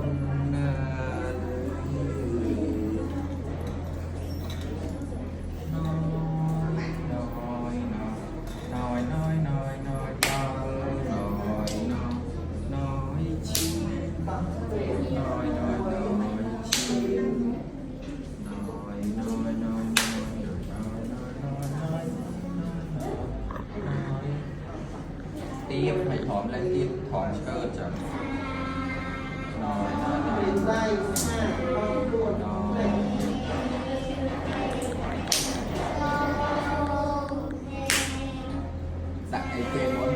นน้อยน้อยน้อยน้อยน้อยน้อยน้อยน้อยน้อยน้อยชิ้นน้อยน้อยน้อยชิ้นน้อยน้อยน้อยน้อยน้อยน้อยน้อยน้อยน้อยตีบให้หอมและตีบหอมเกิดจากน้อยน้อยน้อยน้อยដាក់អីគេមក